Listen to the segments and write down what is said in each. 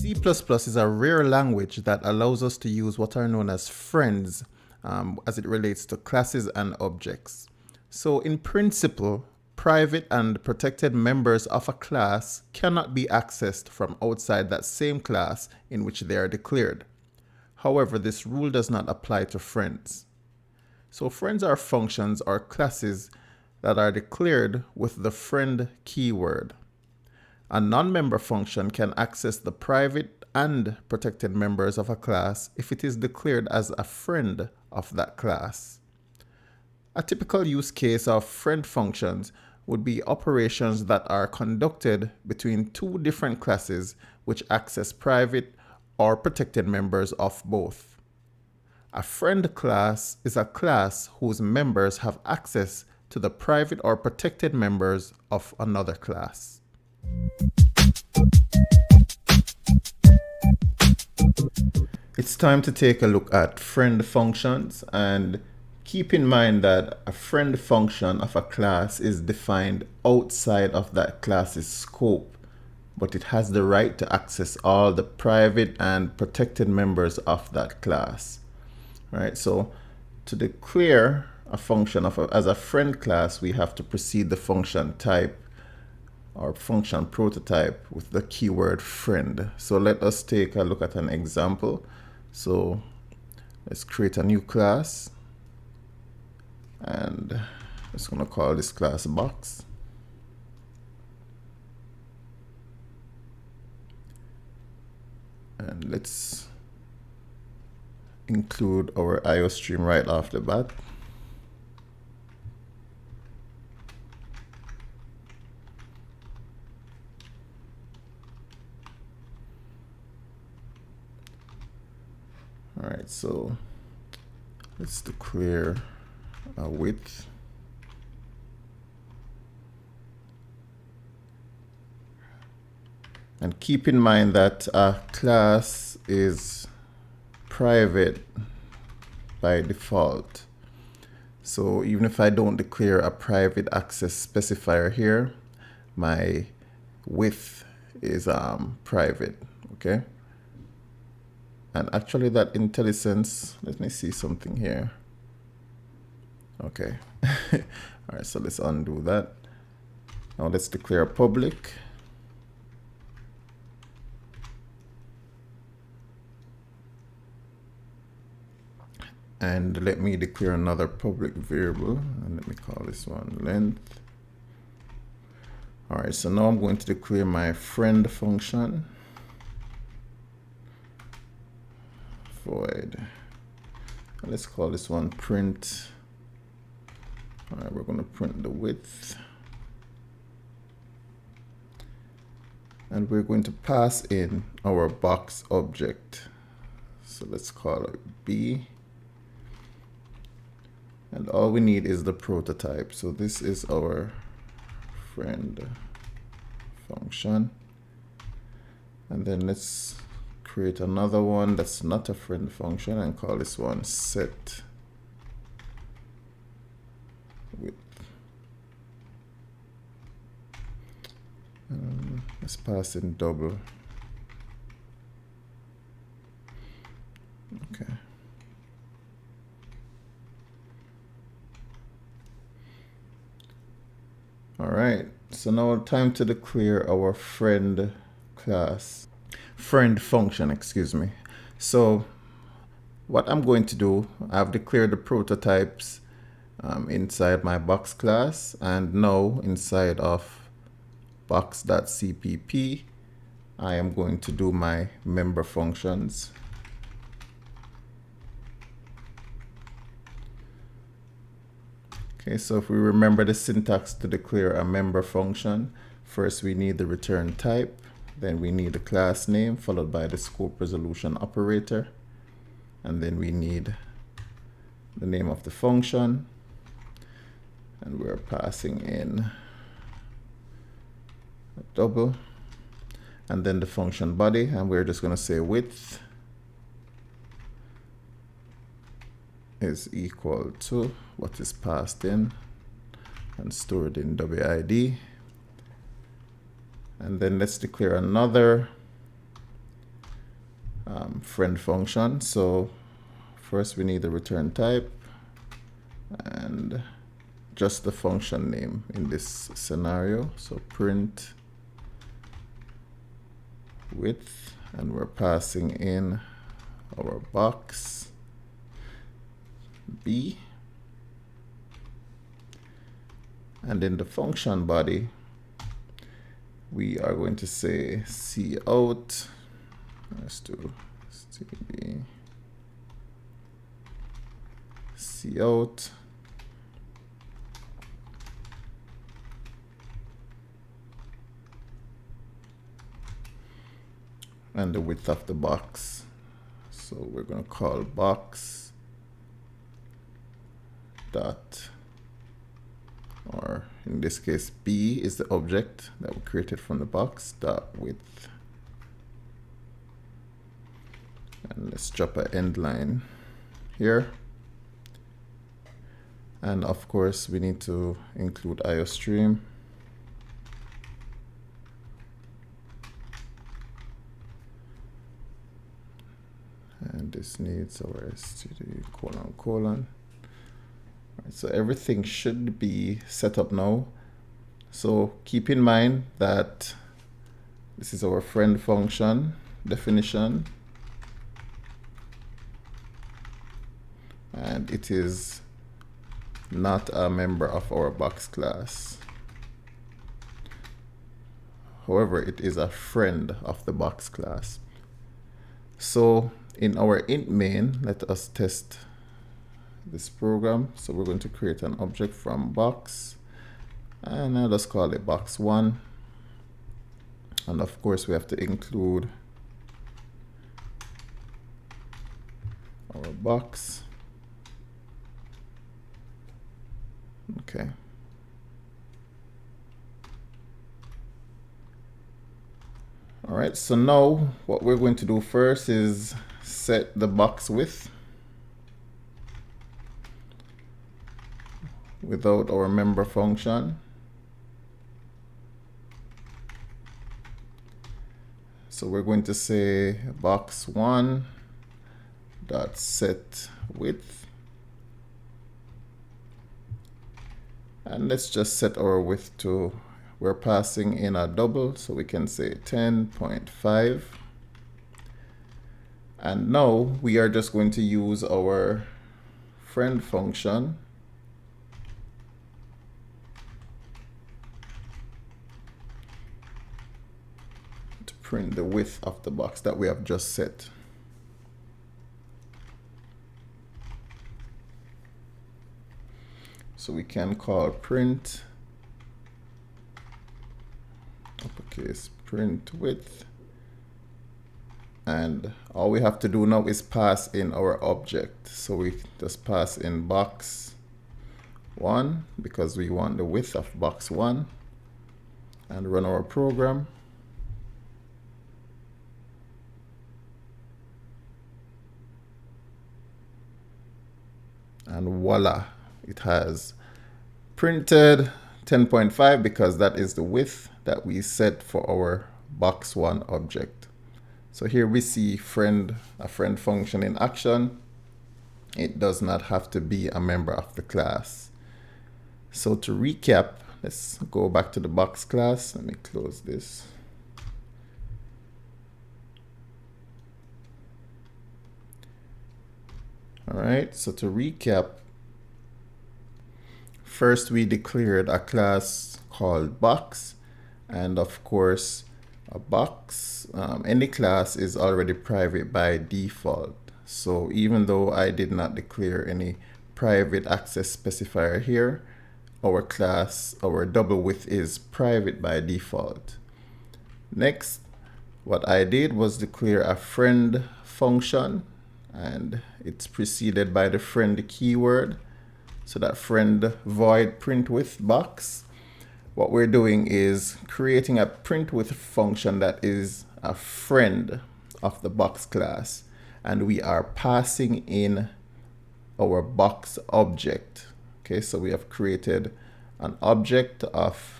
C++ is a rare language that allows us to use what are known as friends as it relates to classes and objects. So in principle, private and protected members of a class cannot be accessed from outside that same class in which they are declared. However, this rule does not apply to friends. So friends are functions or classes that are declared with the friend keyword. A non-member function can access the private and protected members of a class if it is declared as a friend of that class. A typical use case of friend functions would be operations that are conducted between two different classes which access private or protected members of both. A friend class is a class whose members have access to the private or protected members of another class. It's time to take a look at friend functions, and keep in mind that a friend function of a class is defined outside of that class's scope, but it has the right to access all the private and protected members of that class. Right, so to declare a function as a friend class, we have to precede the function type or function prototype with the keyword friend. So let us take a look at an example. So let's create a new class, and I'm just going to call this class box. And let's include our IOStream right off the bat. All right, so let's declare a width. And keep in mind that a class is private by default. So even if I don't declare a private access specifier here, my width is private, okay? And actually that IntelliSense, let me see something here. Okay. All right, so let's undo that. Now let's declare a public. And let me declare another public variable, and let me call this one length. All right, so now I'm going to declare my friend function. Void. And let's call this one print. All right, we're going to print the width. And we're going to pass in our box object. So let's call it B. And all we need is the prototype. So this is our friend function. And then let's create another one that's not a friend function and call this one set width. Let's pass in double. Okay. All right, so now time to declare our friend class, friend function, excuse me. So what I'm going to do, I've declared the prototypes inside my box class, and now inside of box.cpp, I am going to do my member functions. Okay, so if we remember the syntax to declare a member function, first we need the return type, then we need the class name followed by the scope resolution operator, and then we need the name of the function, and we're passing in a double, and then the function body, and we're just going to say width is equal to what is passed in and stored in WID. And then let's declare another friend function. So first we need the return type and just the function name in this scenario. So print width, and we're passing in our box B, and in the function body we are going to say cout. Let's do std cout, and the width of the box. So we're going to call box dot, or in this case B is the object that we created from the box, dot width. And let's drop an end line here. And of course we need to include IOStream. And this needs our std colon. Right, so everything should be set up now. So keep in mind that this is our friend function definition, and it is not a member of our box class. However, it is a friend of the box class. So in our int main, let us test this program. So we're going to create an object from box, and I'll just call it box1. And of course we have to include our box. Okay. All right, so now what we're going to do first is set the box width without our member function. So we're going to say box1 dot set width, and let's just set our width to, we're passing in a double, so we can say 10.5. And now we are just going to use our friend function to print the width of the box that we have just set. So we can call print uppercase print width, and all we have to do now is pass in our object. So we just pass in box1 because we want the width of box1, and run our program. And voila, it has printed 10.5 because that is the width that we set for our box1 object. So here we see a friend function in action. It does not have to be a member of the class. So to recap, let's go back to the box class. Let me close this. All right, so to recap, first we declared a class called box, and of course a box, any class is already private by default. So even though I did not declare any private access specifier here, our class, our double width is private by default. Next, what I did was declare a friend function, and it's preceded by the friend keyword. So that friend void print width box. What we're doing is creating a print width function that is a friend of the box class, and we are passing in our box object. Okay, so we have created an object of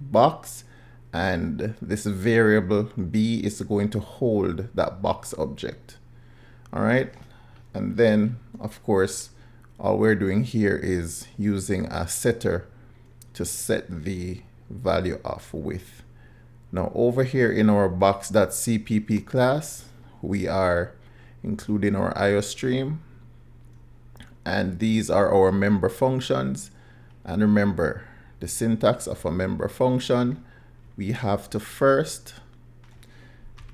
box, and this variable B is going to hold that box object. All right. And then, of course, all we're doing here is using a setter to set the value of width. Now over here in our box.cpp class, we are including our IO stream, and these are our member functions. And remember, the syntax of a member function, we have to first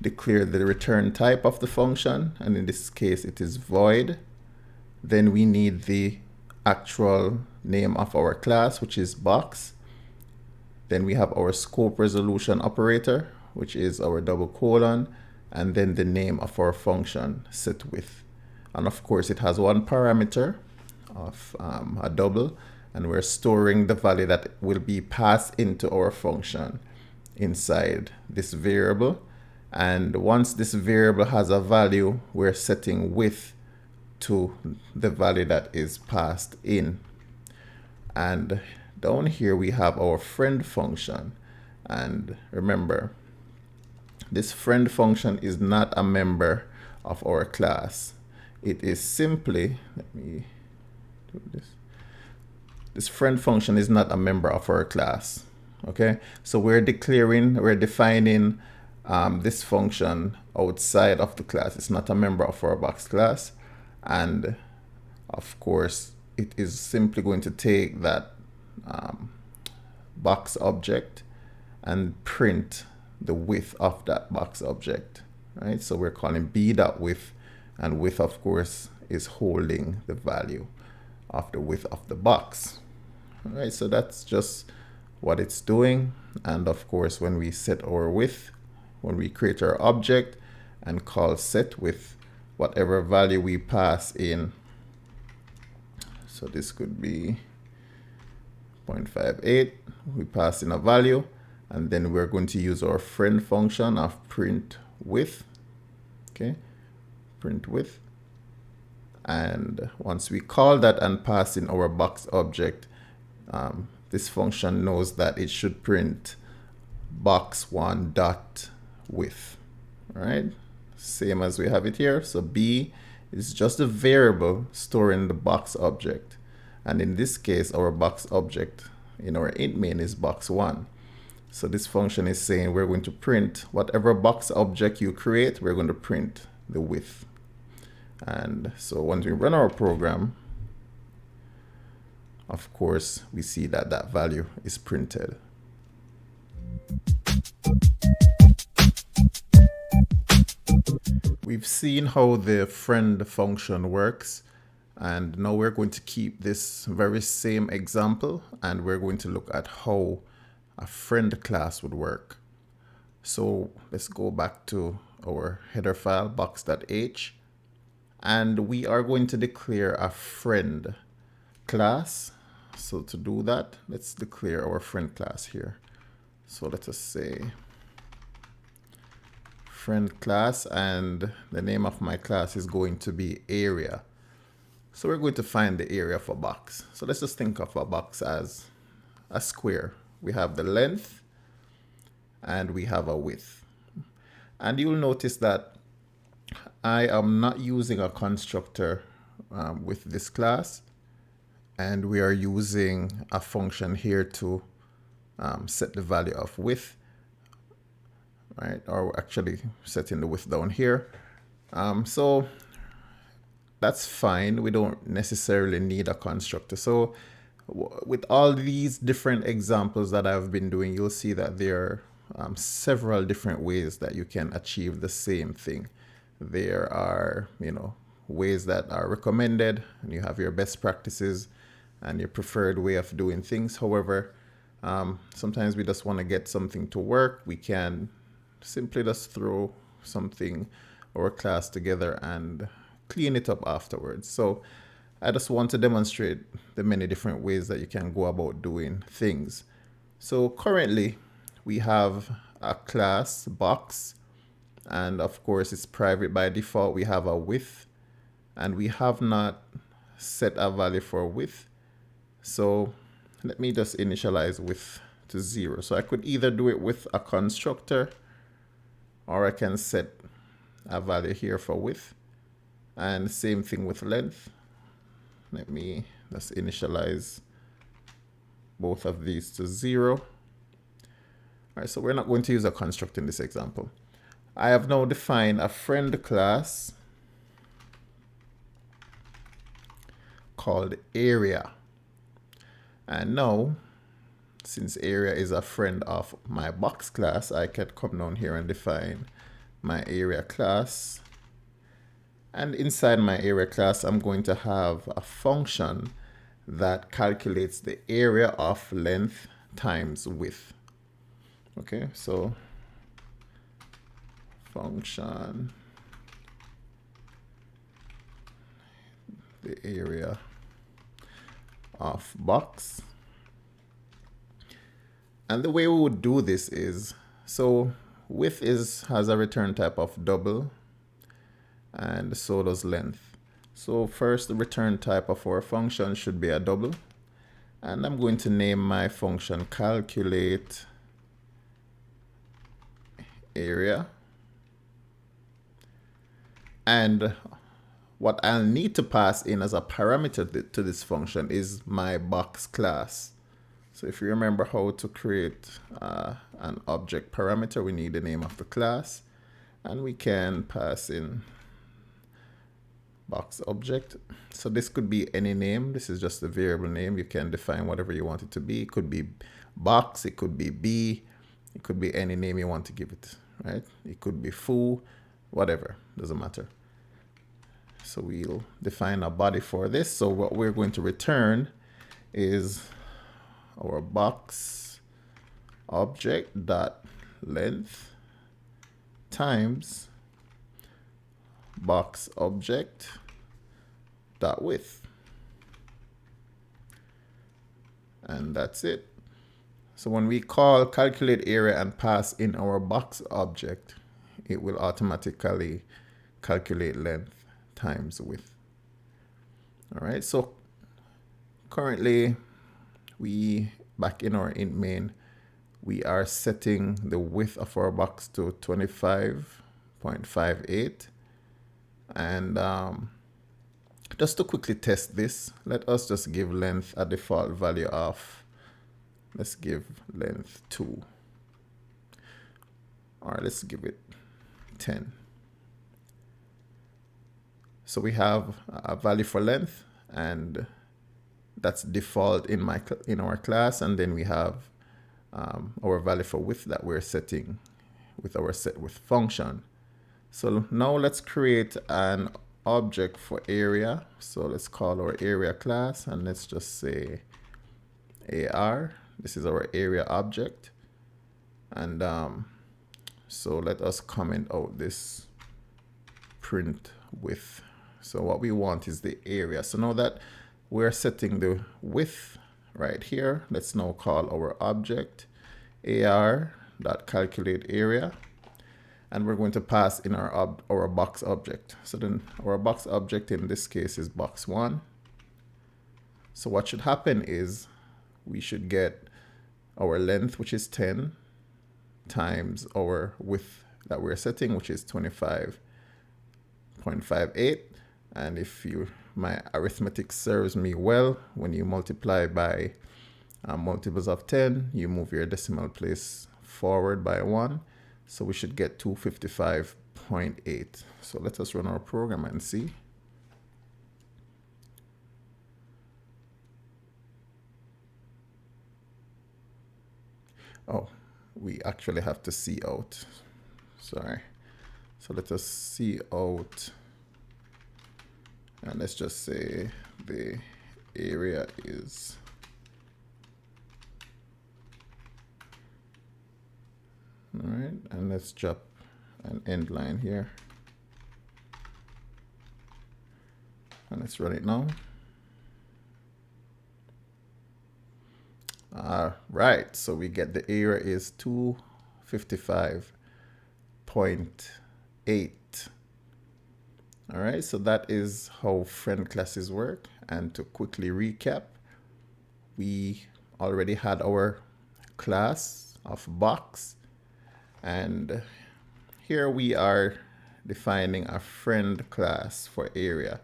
declare the return type of the function, and in this case it is void. Then we need the actual name of our class, which is box. Then we have our scope resolution operator, which is our double colon, and then the name of our function, set width. And of course it has one parameter of a double, and we're storing the value that will be passed into our function inside this variable. And once this variable has a value, we're setting width to the value that is passed in. And down here we have our friend function. And remember, this friend function is not a member of our class. It is simply, let me do this. This friend function is not a member of our class. Okay, so we're defining this function outside of the class. It's not a member of our box class. And of course, it is simply going to take that box object and print the width of that box object, right? So we're calling b.width, and width, of course, is holding the value of the width of the box. All right, so that's just what it's doing. And of course, when we set our width, when we create our object and call set width, whatever value we pass in, so this could be 0.58, we pass in a value, and then we're going to use our friend function of print width. Okay, print width. And once we call that and pass in our box object, this function knows that it should print box1 dot width. All right, same as we have it here. So b is just a variable storing the box object, and in this case our box object in our int main is box1. So this function is saying we're going to print whatever box object you create, we're going to print the width. And so once we run our program, of course, we see that that value is printed. We've seen how the friend function works, and now we're going to keep this very same example, and we're going to look at how a friend class would work. So let's go back to our header file box.h, and we are going to declare a friend class. So to do that, let's declare our friend class here. So let us say friend class, and the name of my class is going to be area. So we're going to find the area of a box. So let's just think of a box as a square. We have the length and we have a width. And you'll notice that I am not using a constructor with this class, and we are using a function here to set the value of width, right? Or actually setting the width down here. So that's fine. We don't necessarily need a constructor. So with all these different examples that I've been doing, you'll see that there are several different ways that you can achieve the same thing. There are, ways that are recommended, and you have your best practices and your preferred way of doing things. However, sometimes we just want to get something to work. We can simply just throw something or a class together and clean it up afterwards. So I just want to demonstrate the many different ways that you can go about doing things. So currently we have a class box, and of course it's private by default. We have a width, and we have not set a value for width. So let me just initialize width to 0. So I could either do it with a constructor, or I can set a value here for width. And same thing with length. Let me just initialize both of these to 0. All right, so we're not going to use a construct in this example. I have now defined a friend class called area. And now, since area is a friend of my box class, I can come down here and define my area class. And inside my area class, I'm going to have a function that calculates the area of length times width. Okay, so function, the area of box. And the way we would do this is, so width has a return type of double, and so does length. So first, the return type of our function should be a double. And I'm going to name my function calculate area. And what I'll need to pass in as a parameter to this function is my box class. So if you remember how to create an object parameter, we need the name of the class. And we can pass in box object. So this could be any name. This is just a variable name. You can define whatever you want it to be. It could be box, it could be B, it could be any name you want to give it, right? It could be foo, whatever, doesn't matter. So we'll define a body for this. So what we're going to return is our box object dot length times box object dot width, and that's it. So when we call calculate area and pass in our box object, it will automatically calculate length times width. All right, so currently we, back in our int main, we are setting the width of our box to 25.58. And just to quickly test this, let us just give length a default value of, let's give length 2. Or let's give it 10. So we have a value for length, and that's default in our class, and then we have our value for width that we're setting with our set width function. So now let's create an object for area. So let's call our area class, and let's just say AR. This is our area object. And so let us comment out this print width. So what we want is the area. So now that we're setting the width right here, let's now call our object ar.calculate area, and we're going to pass in our box object. So then our box object in this case is box 1. So what should happen is we should get our length, which is 10, times our width that we're setting, which is 25.58. And if my arithmetic serves me well, when you multiply by multiples of 10, you move your decimal place forward by 1. So we should get 255.8. So let us run our program and see. Oh, we actually have to see out. Sorry. So let us see out. And let's just say the area is all right, and let's drop an end line here. And let's run it now. Right, so we get the area is 255.8. All right, so that is how friend classes work. And to quickly recap, we already had our class of box, and here we are defining a friend class for area.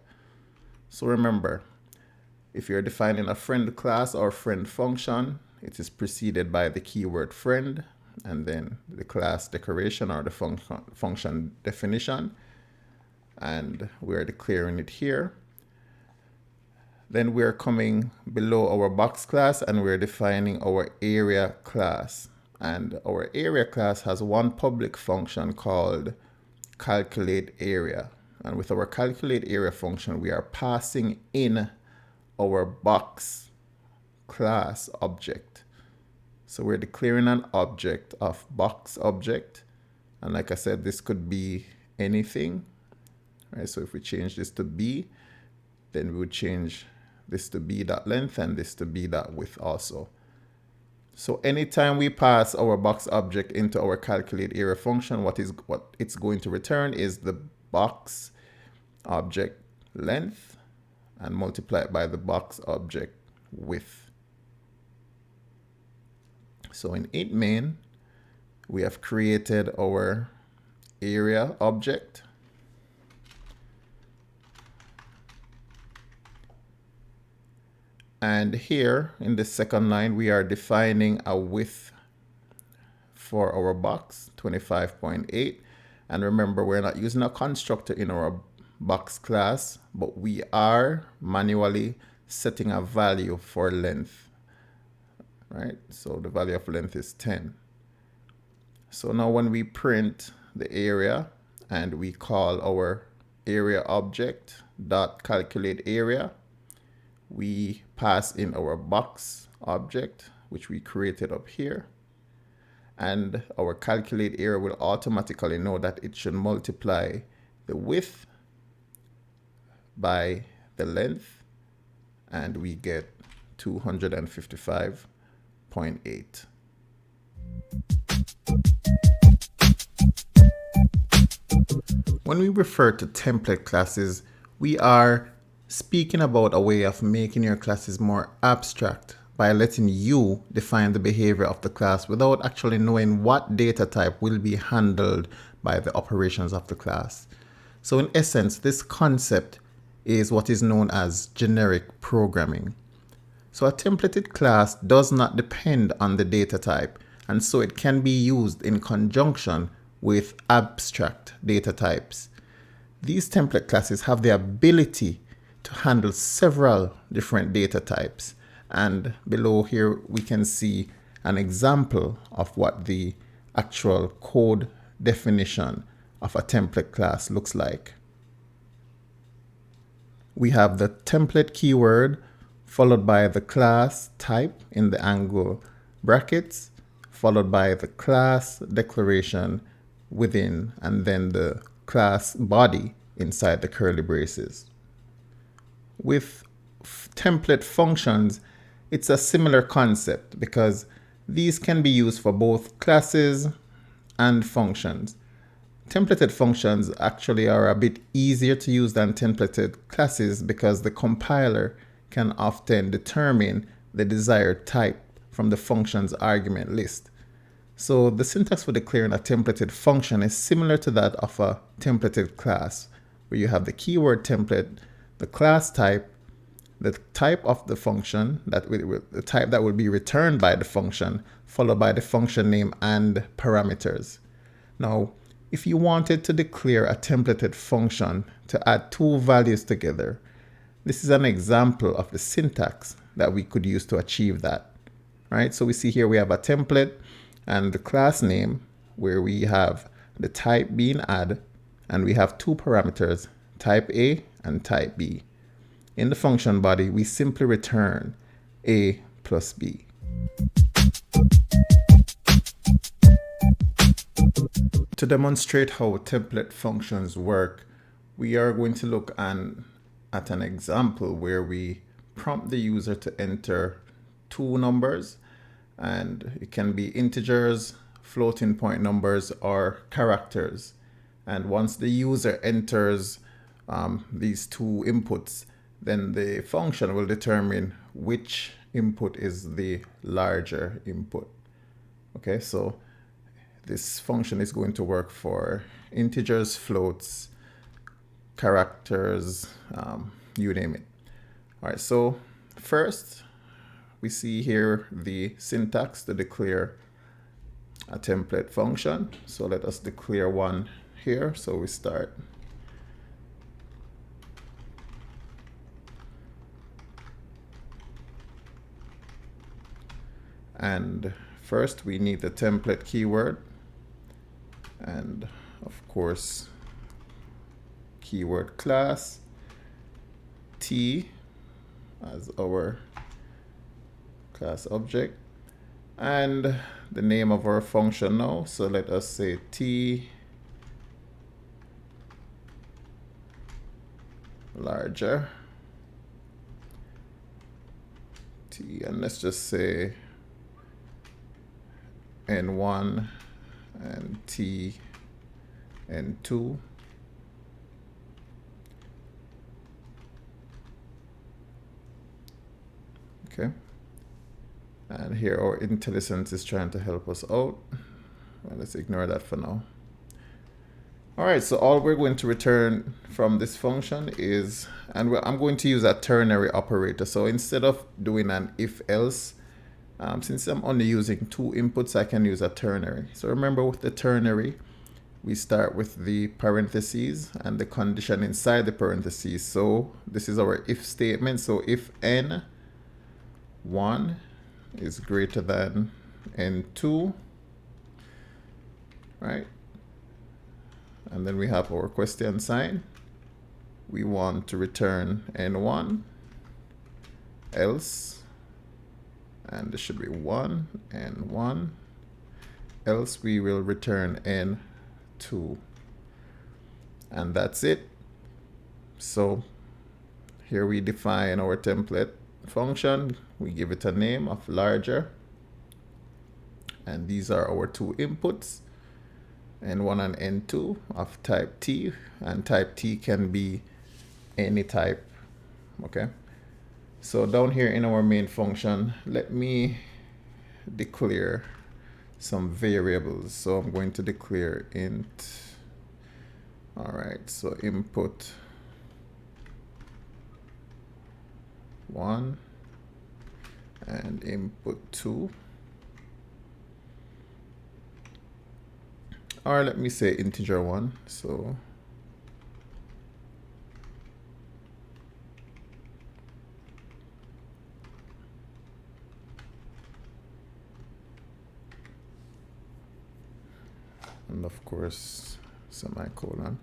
So remember, if you're defining a friend class or friend function, it is preceded by the keyword friend and then the class declaration or the function definition. And we're declaring it here. Then we're coming below our box class and we're defining our area class. And our area class has one public function called calculate area. And with our calculate area function, we are passing in our box class object. So we're declaring an object of box object. And like I said, this could be anything. Right? So if we change this to B, then we would change this to b.length and this to b.width also. So anytime we pass our box object into our calculate area function, what it's going to return is the box object length and multiply it by the box object width. So in int main, we have created our area object. And here in the second line, we are defining a width for our box, 25.8. And remember, we're not using a constructor in our box class, but we are manually setting a value for length, right? So the value of length is 10. So now when we print the area and we call our area object dot calculate area, we pass in our box object, which we created up here. And our calculate area will automatically know that it should multiply the width by the length. And we get 255.8. When we refer to template classes, we are speaking about a way of making your classes more abstract by letting you define the behavior of the class without actually knowing what data type will be handled by the operations of the class. So in essence, this concept is what is known as generic programming. So a templated class does not depend on the data type, and so it can be used in conjunction with abstract data types. These template classes have the ability to handle several different data types. And below here, we can see an example of what the actual code definition of a template class looks like. We have the template keyword followed by the class type in the angle brackets, followed by the class declaration within, and then the class body inside the curly braces. With template functions, it's a similar concept because these can be used for both classes and functions. Templated functions actually are a bit easier to use than templated classes because the compiler can often determine the desired type from the function's argument list. So the syntax for declaring a templated function is similar to that of a templated class, where you have the keyword template, the class type, the type of the function, the type that will be returned by the function, followed by the function name and parameters. Now, if you wanted to declare a templated function to add two values together, this is an example of the syntax that we could use to achieve that, right? So we see here we have a template and the class name where we have the type being add, and we have two parameters, type A and type B. In the function body, we simply return A plus B. To demonstrate how template functions work, we are going to look at an example where we prompt the user to enter two numbers, and it can be integers, floating point numbers, or characters. And once the user enters these two inputs, then the function will determine which input is the larger input. Okay, so this function is going to work for integers, floats, characters, you name it. All right, so first we see here the syntax to declare a template function. So let us declare one here. So we start and first we need the template keyword and of course keyword class, T as our class object, and the name of our function now. So let us say T larger T, and let's just say N1 and T N2. Okay, and here our IntelliSense is trying to help us out. Well, let's ignore that for now. All right, so all we're going to return from this function is, and I'm going to use a ternary operator. So instead of doing an if-else, since I'm only using 2 inputs, I can use a ternary. So remember, with the ternary, we start with the parentheses and the condition inside the parentheses. So this is our if statement. So if n1 is greater than n2, right? And then we have our question sign. We want to return n1, else, and this should be 1 and 1, else we will return n2. And that's it. So here we define our template function. We give it a name of larger. And these are our 2 inputs, N1 and N2 of type T. And type T can be any type. Okay. So down here in our main function, let me declare some variables. So I'm going to declare int. All right, so input 1 and input 2. Or let me say integer 1. So and of course semicolon.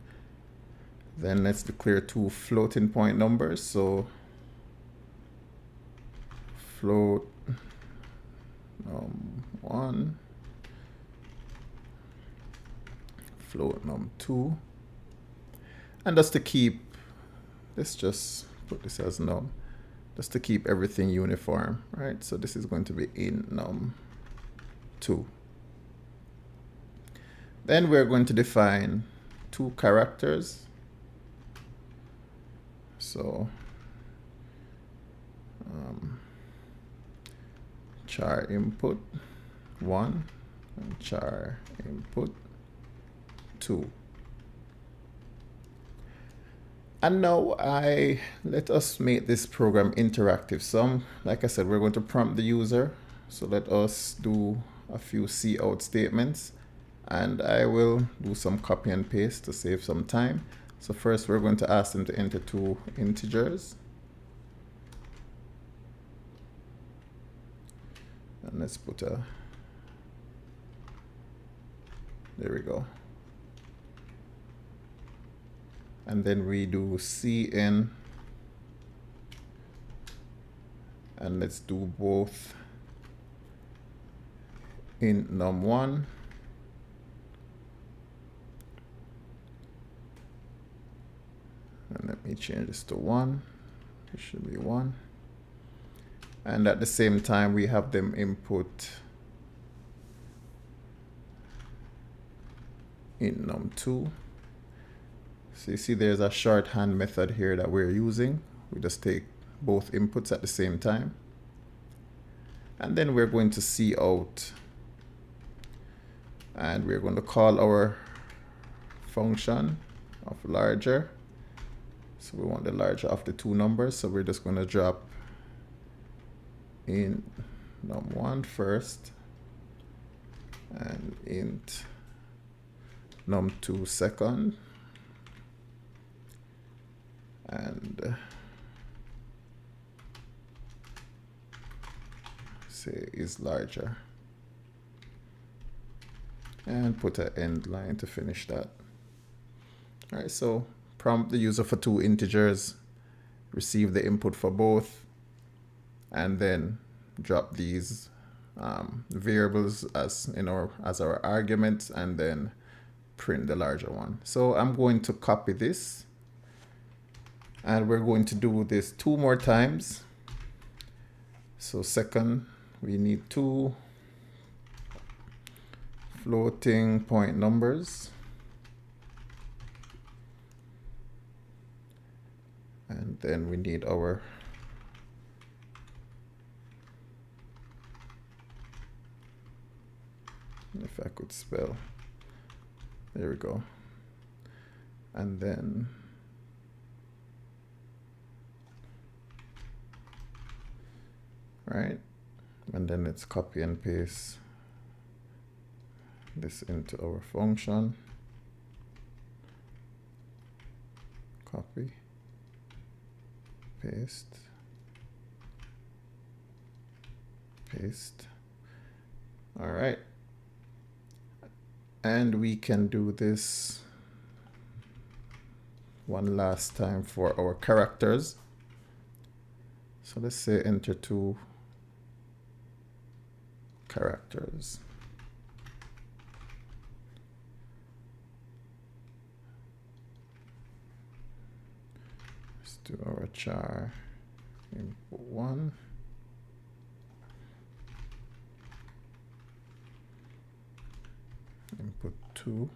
Then let's declare 2 floating point numbers. So float 1, float num2, and just to keep, let's just put this as num, just to keep everything uniform, right? So this is going to be in num2. Then we're going to define 2 characters. So char input 1 and char input 2. And now let us make this program interactive. So like I said, we're going to prompt the user. So let us do a few cout statements, and I will do some copy and paste to save some time. So first we're going to ask them to enter 2 integers. And let's put there we go. And then we do cin, and let's do both in num1 and let me change this to 1. It should be 1. And at the same time, we have them input in num2. So you see there's a shorthand method here that we're using. We just take both inputs at the same time. And then we're going to cout And we're going to call our function of larger. So we want the larger of the two numbers. So we're just going to drop in num1 first and int num2 second, and say is larger, and put an end line to finish that. All right, so prompt the user for two integers, receive the input for both, and then drop these variables as our arguments, and then print the larger one. So I'm going to copy this, and we're going to do this 2 more times. So second, we need 2 floating point numbers, and then we need our if I could spell, there we go, and then right, and then let's copy and paste this into our function. Copy, paste, paste. All right, and we can do this one last time for our characters. So let's say enter 2 characters. Let's do our char input 1. Input 2.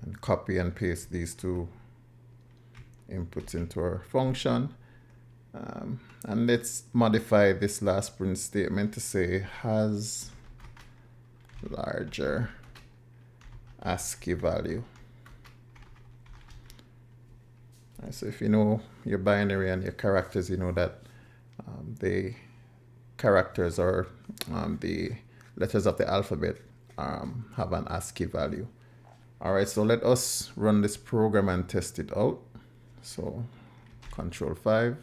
And copy and paste these 2 inputs into our function. And let's modify this last print statement to say has larger ASCII value. All right, so if you know your binary and your characters, you know that the characters or the letters of the alphabet have an ASCII value. All right, so let us run this program and test it out. So Control 5.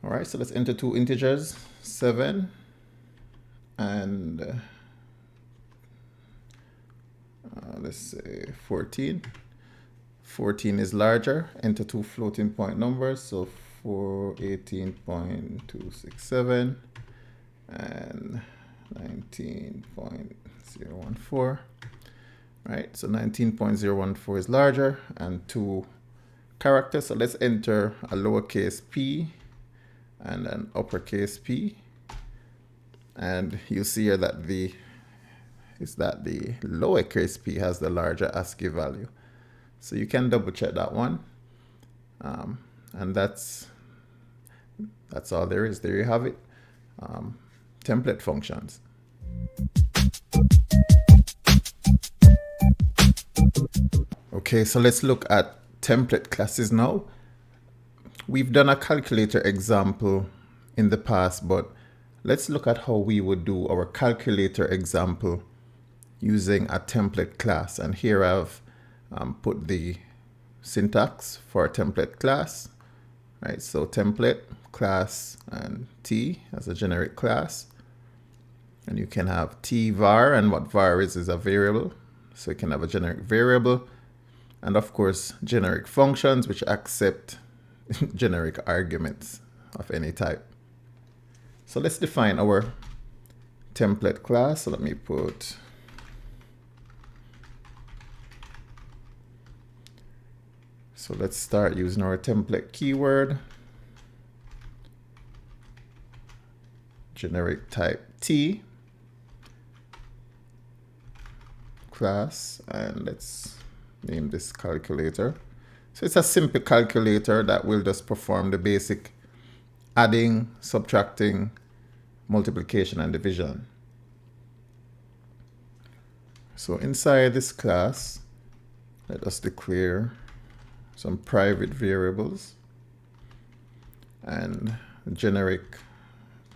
All right, so let's enter 2 integers, 7 and let's say 14. 14 is larger. Enter 2 floating point numbers, so 18.267 and 19.014. Right, so 19.014 is larger, and 2 characters. So let's enter a lowercase p and an uppercase p, and you see here that the lowercase p has the larger ASCII value. So you can double check that one, and that's all there is. There you have it. Template functions. Okay, so let's look at template classes now. We've done a calculator example in the past, but let's look at how we would do our calculator example using a template class. And here I've put the syntax for a template class, right? So template, class, and T as a generic class. And you can have T var, and what var is a variable. So you can have a generic variable, and of course generic functions which accept generic arguments of any type. So let's define our template class. So let me put so let's start using our template keyword, generic type T, class, and let's name this calculator. So it's a simple calculator that will just perform the basic adding, subtracting, multiplication, and division. So inside this class, let us declare some private variables and generic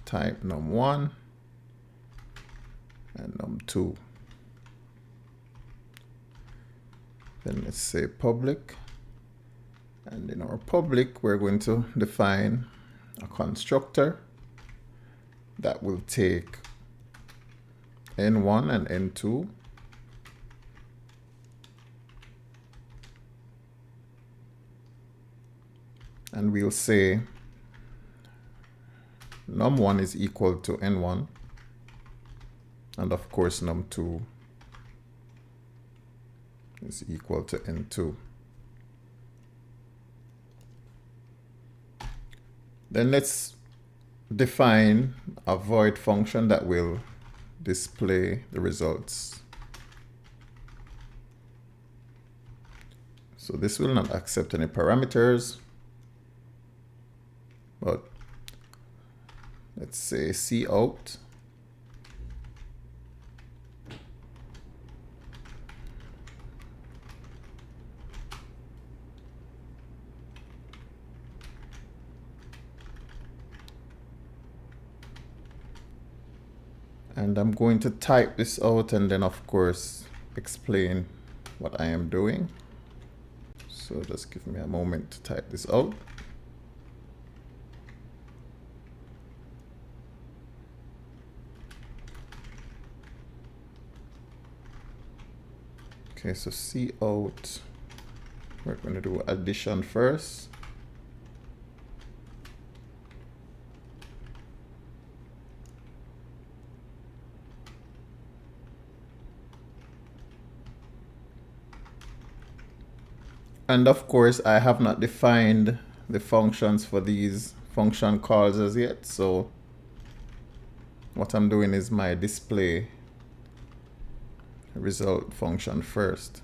type num1 and num2. Then let's say public, and in our public we're going to define a constructor that will take n1 and n2 and we'll say num1 is equal to n1 and of course num2 is equal to n2. Then let's define a void function that will display the results. So this will not accept any parameters, but let's say cout and I'm going to type this out and then of course explain what I am doing. So just give me a moment to type this out. Okay, so cout, we're going to do addition first. And of course, I have not defined the functions for these function calls as yet. So what I'm doing is my display result function first.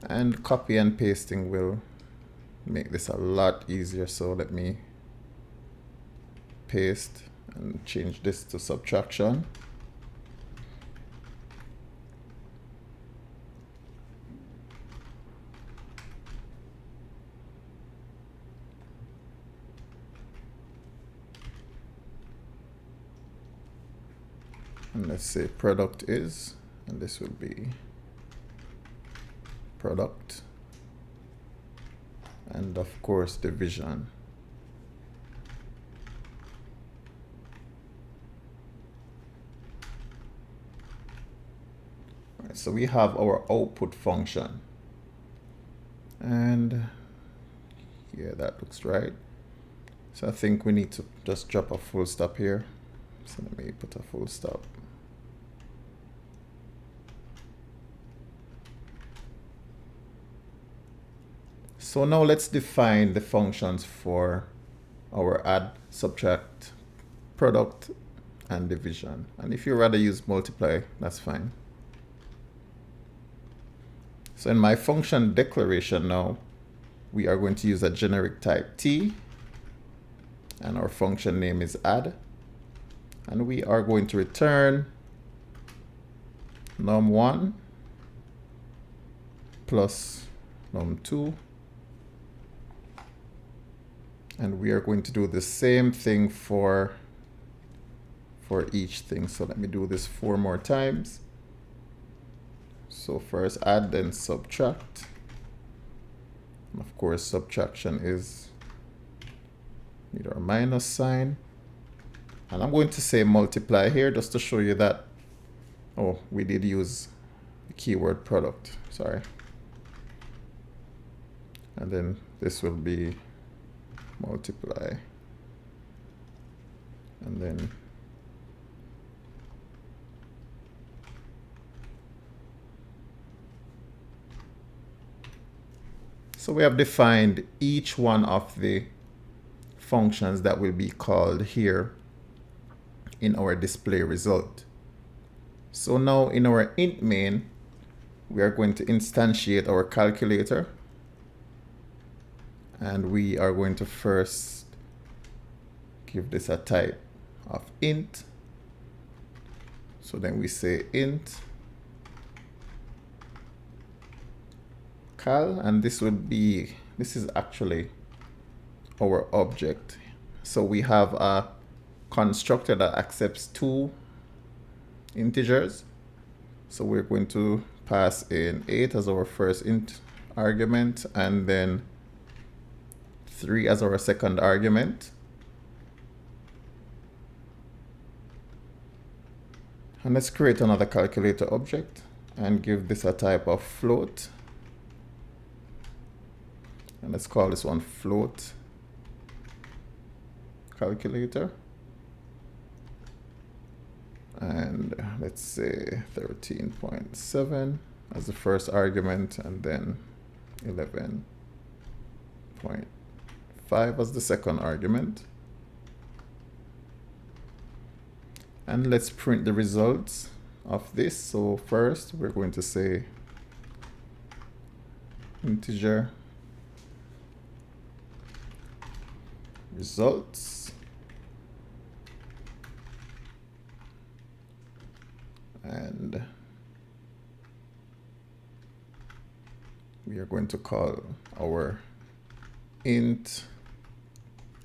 And copy and pasting will make this a lot easier. So let me paste and change this to subtraction. And let's say product is, and this will be product, and of course division. All right, so we have our output function, and yeah, that looks right. So I think we need to just drop a full stop here. So let me put a full stop. So now let's define the functions for our add, subtract, product, and division. And if you rather use multiply, that's fine. So in my function declaration now, we are going to use a generic type t, and our function name is add. And we are going to return num1 plus num2. And we are going to do the same thing for each thing. So let me do this 4 more times. So first add, then subtract. And of course, subtraction is either a minus sign. And I'm going to say multiply here just to show you that, oh, we did use the keyword product, sorry. And then this will be multiply, and then so we have defined each one of the functions that will be called here in our display result. So now in our int main, we are going to instantiate our calculator. And we are going to first give this a type of int. So then we say int cal, and this is actually our object. So we have a constructor that accepts 2 integers. So we're going to pass in 8 as our first int argument, and then 3 as our second argument. And let's create another calculator object and give this a type of float. And let's call this one float calculator. And let's say 13.7 as the first argument, and then 11.5 as the second argument. And let's print the results of this. So first we're going to say integer results, and we are going to call our int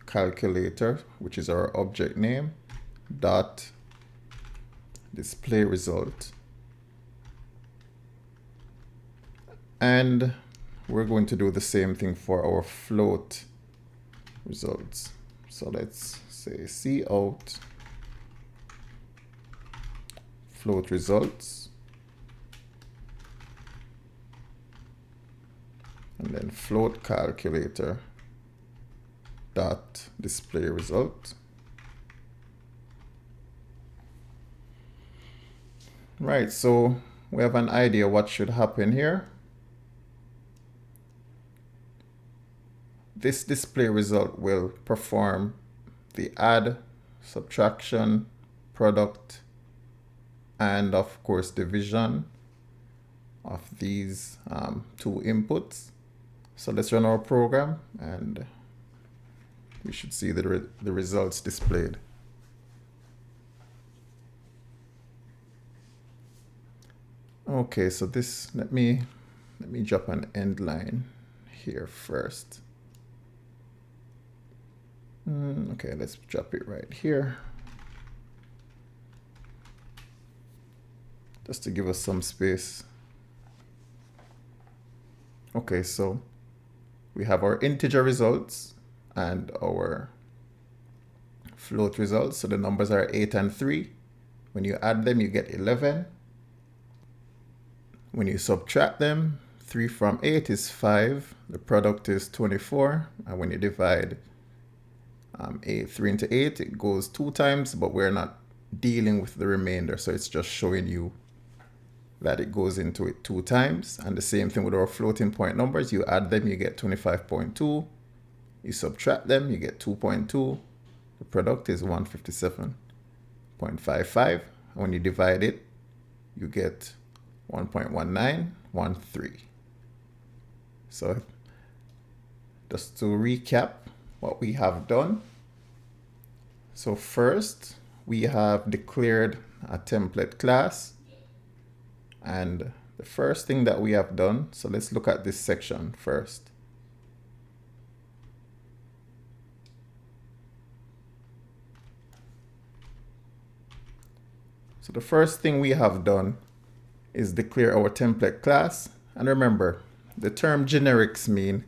calculator, which is our object name, dot display result. And we're going to do the same thing for our float results. So let's say cout float results, and then float calculator dot display result. Right, so we have an idea what should happen here. This display result will perform the add, subtraction, product, and of course division of these 2 inputs. So let's run our program and we should see the results displayed. Okay, so this, let me drop an end line here first. Okay, let's drop it right here, just to give us some space. Okay, so we have our integer results and our float results. So the numbers are 8 and 3. When you add them, you get 11. When you subtract them, 3 from 8 is 5. The product is 24. And when you divide 3 into 8, it goes 2 times, but we're not dealing with the remainder. So it's just showing you that it goes into it 2 times. And the same thing with our floating point numbers. You add them, you get 25.2. You subtract them, you get 2.2. The product is 157.55. And when you divide it, you get 1.1913. So just to recap what we have done. So first, we have declared a template class. And the first thing that we have done, so let's look at this section first. So the first thing we have done is declare our template class. And remember, the term generics mean,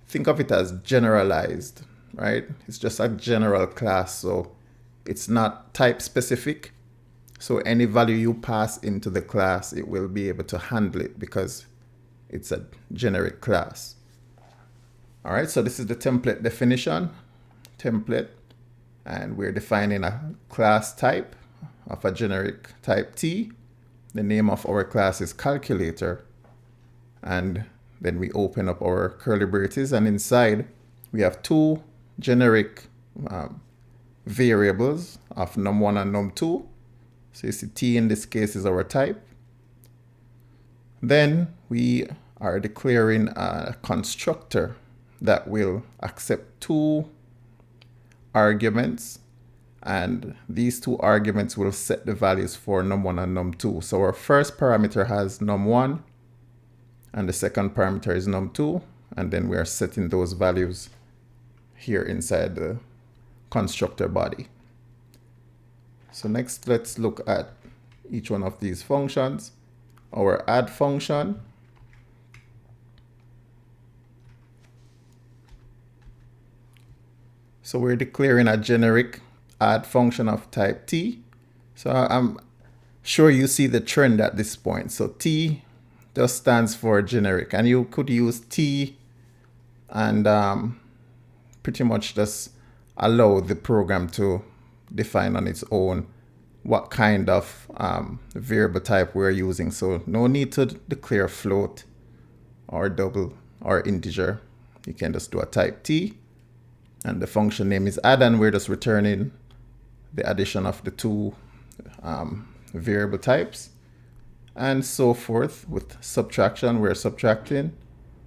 think of it as generalized, right? It's just a general class, so it's not type specific. So any value you pass into the class, it will be able to handle it because it's a generic class. All right, so this is the template definition, template, and we're defining a class type of a generic type T. The name of our class is calculator. And then we open up our curly braces, and inside we have 2 generic variables of num1 and num2. So you see T in this case is our type. Then we are declaring a constructor that will accept two arguments, and these two arguments will set the values for num1 and num2. So our first parameter has num1 and the second parameter is num2, and then we are setting those values here inside the constructor body. So next, let's look at each one of these functions. Our add function, so we're declaring a generic add function of type t. So I'm sure you see the trend at this point. So t just stands for generic, and you could use t and pretty much just allow the program to define on its own what kind of variable type we're using. So no need to declare float or double or integer. You can just do a type t, and the function name is add, and we're just returning the addition of the two variable types, and so forth. With subtraction, we're subtracting.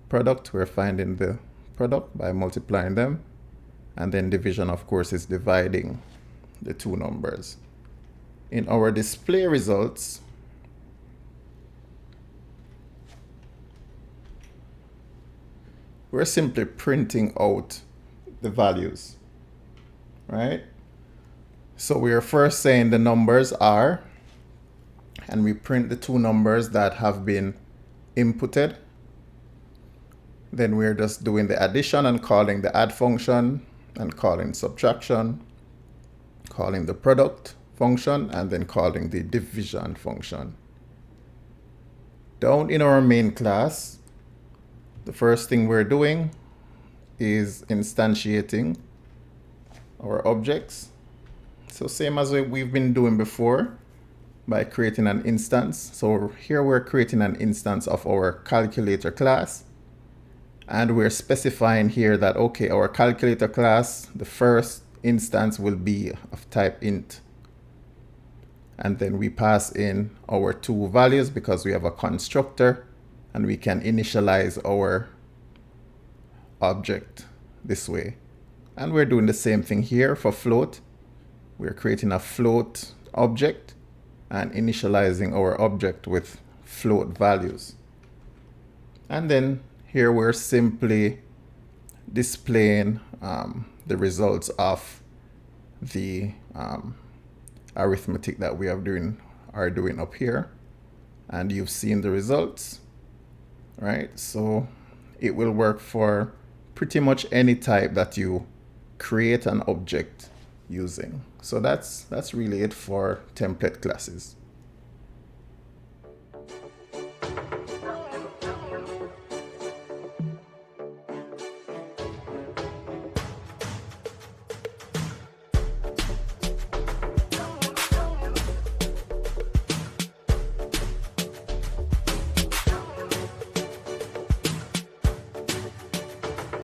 Product, we're finding the product by multiplying them, and then division, of course, is dividing the two numbers. In our display results, we're simply printing out the values, right? So we are first saying the numbers are, and we print the two numbers that have been inputted. Then we're just doing the addition and calling the add function, and calling subtraction, calling the product function, and then calling the division function. Down in our main class, the first thing we're doing is instantiating our objects. So same as we've been doing before, by creating an instance. So here we're creating an instance of our calculator class, and we're specifying here that, okay, our calculator class, the first instance will be of type int. And then we pass in our two values because we have a constructor, and we can initialize our object this way. And we're doing the same thing here for float. We're creating a float object and initializing our object with float values. And then here we're simply displaying the results of the arithmetic that we are doing up here, and you've seen the results, right? So it will work for pretty much any type that you create an object using. So that's really it for template classes.